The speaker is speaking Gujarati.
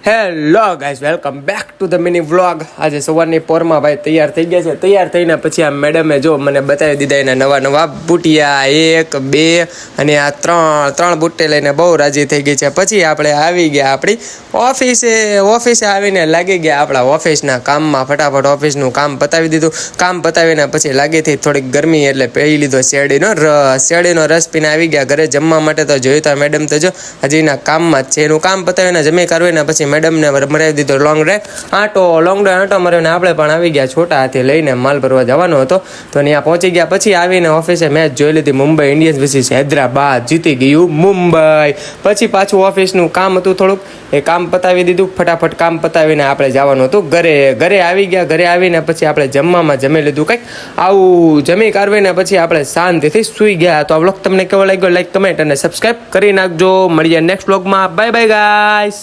Hello guys, welcome back to the mini vlog. આજે સવારની પોરમાં ભાઈ તૈયાર થઈ ગયા છે. તૈયાર થઈને પછી આ મેડમે જો મને બતાવી દીધા એના નવા નવા બુટિયા, 1 2 અને આ ત્રણ બુટ્ટે લઈને બહુ રાજી થઈ ગઈ છે. પછી આપણે આવી ગયા આપણી ઓફિસે આવીને લાગી ગયા આપણા ઓફિસના કામમાં. ફટાફટ ઓફિસનું કામ પતાવી દીધું. કામ પતાવીને પછી લાગી થઈ થોડીક ગરમી, એટલે પી લીધો શેરડીનો રસ પીને આવી ગયા ઘરે જમવા માટે. તો જોયું તો મેડમ તો જો હજીના કામમાં જ છે. એનું કામ પતાવીને જમી કરવીને પછી મેડમને મરાવી દીધો લોંગ ડ્રાઈવ આંટો મરાવીને આપણે પણ આવી ગયા છોટા હાથી લઈને માલ ભરવા જવાનો હતો. તો ત્યાં પહોંચી ગયા. પછી આવીને ઓફિસે મેચ જોઈ લીધી, મુંબઈ ઇન્ડિયન્સ વર્સિસ હૈદરાબાદ. જીતી ગયું મુંબઈ. પછી પાછું ઓફિસનું કામ હતું થોડુંક, એ કામ પતાવી દીધું. ફટાફટ કામ પતાવીને આપણે જવાનું હતું ઘરે આવી ગયા. ઘરે આવીને પછી આપણે જમવામાં જમી લીધું કંઈક આવું. જમી કરવીને પછી આપણે શાંતિથી સૂઈ ગયા. તો આ વ્લોગ તમને કેવો લાગ્યો, લાઈક, કમેન્ટ અને સબસ્ક્રાઈબ કરી નાખજો. મળીએ નેક્સ્ટ વ્લોગમાં. Bye bye guys.